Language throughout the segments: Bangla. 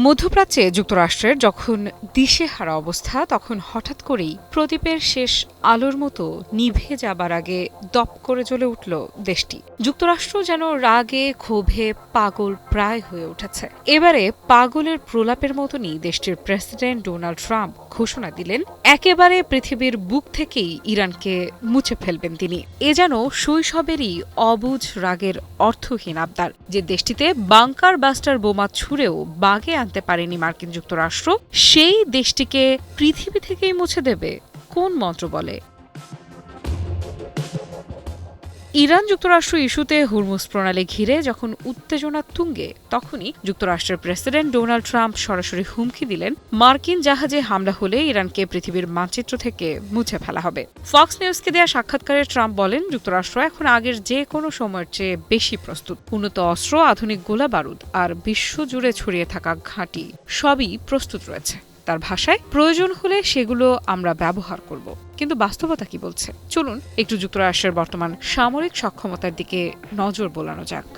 মধ্যপ্রাচ্যে যুক্তরাষ্ট্রের যখন দিশেহারা অবস্থা, তখন হঠাৎ করেই প্রদীপের শেষ আলোর মতো নিভে যাবার আগে দপ করে জ্বলে উঠল দেশটি। যুক্তরাষ্ট্র যেন রাগে ক্ষোভে পাগল প্রায় হয়ে উঠেছে। এবারে পাগলের প্রলাপের মতনই দেশটির প্রেসিডেন্ট ডোনাল্ড ট্রাম্প ঘোষণা দিলেন একেবারে পৃথিবীর বুক থেকেই ইরানকে মুছে ফেলবেন তিনি। এ যেন শৈশবেরই অবুঝ রাগের অর্থহীন আবদার, যে দেশটিতে বাংকার বাস্টার বোমা ছুড়েও বাগে আনতে পারেনি মার্কিন যুক্তরাষ্ট্র, সেই দেশটিকে পৃথিবী থেকেই মুছে দেবে কোন মন্ত্র বলে? ইরান যুক্তরাষ্ট্র ইস্যুতে হুরমুজ প্রণালী ঘিরে যখন উত্তেজনা তুঙ্গে, তখনই যুক্তরাষ্ট্রের প্রেসিডেন্ট ডোনাল্ড ট্রাম্প সরাসরি হুমকি দিলেন মার্কিন জাহাজে হামলা হলে ইরানকে পৃথিবীর মানচিত্র থেকে মুছে ফেলা হবে। ফক্স নিউজকে দেয়া সাক্ষাৎকারে ট্রাম্প বলেন, যুক্তরাষ্ট্র এখন আগের যে কোনো সময়ের চেয়ে বেশি প্রস্তুত। উন্নত অস্ত্র, আধুনিক গোলা বারুদ আর বিশ্বজুড়ে ছড়িয়ে থাকা ঘাঁটি সবই প্রস্তুত রয়েছে। তার ভাষায়, প্রয়োজন হলে সেগুলো আমরা ব্যবহার করব। কিন্তু বাস্তবতা কি বলছে? চলুন একটু যুক্তরাষ্ট্রের বর্তমান সামরিক সক্ষমতার দিকে নজর বোলানো যাক।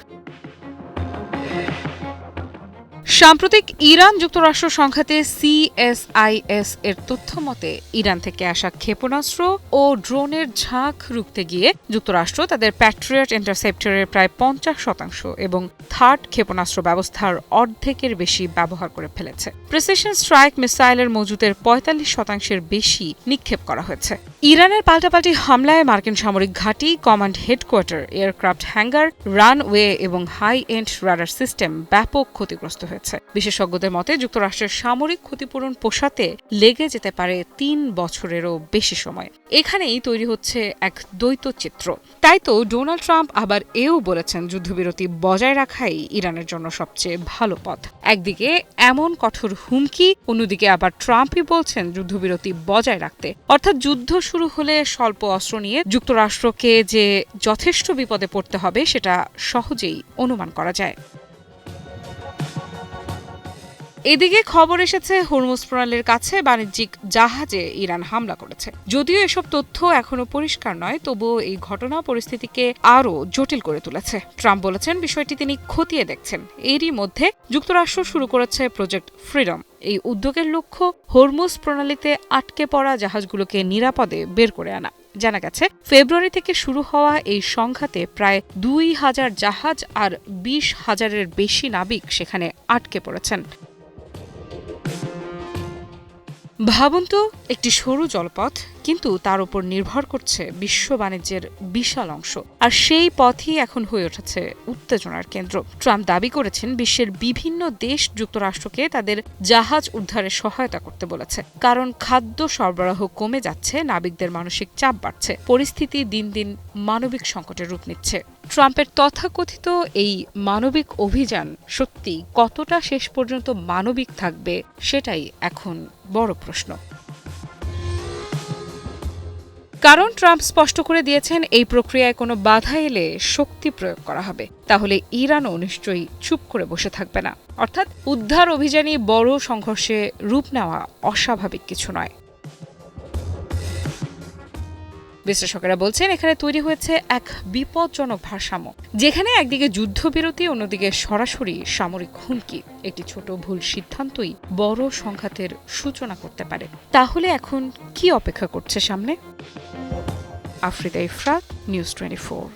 সাম্প্রতিক ইরান যুক্তরাষ্ট্র সংঘাতে CSIS এর তথ্য মতে, ইরান থেকে আসা ক্ষেপণাস্ত্র ও ড্রোনের ঝাঁক রুখতে গিয়ে যুক্তরাষ্ট্র তাদের প্যাট্রিয়ট ইন্টারসেপ্টরের প্রায় 50% এবং থার্ড ক্ষেপণাস্ত্র ব্যবস্থার অর্ধেকের বেশি ব্যবহার করে ফেলেছে। প্রিসিশন স্ট্রাইক মিসাইলের মজুদের 45% বেশি নিক্ষেপ করা হয়েছে। ইরানের পাল্টাপাল্টি হামলায় মার্কিন সামরিক ঘাঁটি, command headquarter, aircraft hangar, runway এবং হাই এন্ড রাডার সিস্টেম ব্যাপক ক্ষতিগ্রস্ত হয়েছে। বিশেষজ্ঞদের মতে, যুক্তরাষ্ট্রের সামরিক ক্ষতিপূরণ পোষাতে লেগে যেতে পারে 3 বছরেরও বেশি সময়। এখানেই তৈরি হচ্ছে এক দ্বৈত চিত্র। তাই তো ডোনাল্ড ট্রাম্প আবার এও বলেছেন, যুদ্ধবিরতি বজায় রাখাই ইরানের জন্য সবচেয়ে ভালো পথ। একদিকে এমন কঠোর হুমকি, অন্যদিকে আবার ট্রাম্পই বলছেন যুদ্ধবিরতি বজায় রাখতে। অর্থাৎ যুদ্ধ শুরু হলে স্বল্প অস্ত্র নিয়ে যুক্তরাষ্ট্রকে যে যথেষ্ট বিপদে পড়তে হবে সেটা সহজেই অনুমান করা যায়। এদিকে খবর এসেছে, হরমুজ প্রণালীর কাছে বাণিজ্যিক জাহাজে ইরান হামলা করেছে। যদিও এসব তথ্য এখনো পরিষ্কার নয়, তবুও এই ঘটনা পরিস্থিতিকে আরও জটিল করে তুলেছে। ট্রাম্প বলেছেন বিষয়টি তিনি খতিয়ে দেখছেন। এরই মধ্যে যুক্তরাষ্ট্র শুরু করেছে প্রজেক্ট ফ্রিডম। এই উদ্যোগের লক্ষ্য হরমুজ প্রণালীতে আটকে পড়া জাহাজগুলোকে নিরাপদে বের করে আনা। জানা গেছে, ফেব্রুয়ারি থেকে শুরু হওয়া এই সংঘাতে প্রায় 2000 জাহাজ আর 20,000-এর বেশি নাবিক সেখানে আটকে পড়েছেন। ভাবুন তো, একটি সরু জলপথ, কিন্তু তার উপর নির্ভর করছে বিশ্ব বাণিজ্যের বিশাল অংশ। আর সেই পথই এখন হয়ে উঠেছে উত্তেজনার কেন্দ্র। ট্রাম্প দাবি করেছেন বিশ্বের বিভিন্ন দেশ যুক্তরাষ্ট্রকে তাদের জাহাজ উদ্ধারে সহায়তা করতে বলেছে, কারণ খাদ্য সরবরাহ কমে যাচ্ছে, নাবিকদের মানসিক চাপ বাড়ছে, পরিস্থিতি দিন দিন মানবিক সংকটের রূপ নিচ্ছে। ট্রাম্পের তথাকথিত এই মানবিক অভিযান সত্যি কতটা শেষ পর্যন্ত মানবিক থাকবে, সেটাই এখন বড় প্রশ্ন। কারণ ট্রাম্প স্পষ্ট করে দিয়েছেন, এই প্রক্রিয়ায় কোনো বাধা এলে শক্তি প্রয়োগ করা হবে। তাহলে ইরানও নিশ্চয়ই চুপ করে বসে থাকবে না। অর্থাৎ উদ্ধার অভিযানই বড় সংঘর্ষে রূপ নেওয়া অস্বাভাবিক কিছু নয়। বিশ্লেষকেরা বলছেন, এখানে তৈরি হয়েছে এক বিপজ্জনক ভারসাম্য, যেখানে একদিকে যুদ্ধবিরতি, অন্যদিকে সরাসরি সামরিক হুমকি। একটি ছোট ভুল সিদ্ধান্তই বড় সংঘাতের সূচনা করতে পারে। তাহলে এখন কি অপেক্ষা করছে সামনে? আফ্রিদা ইফরাত, নিউজ 24।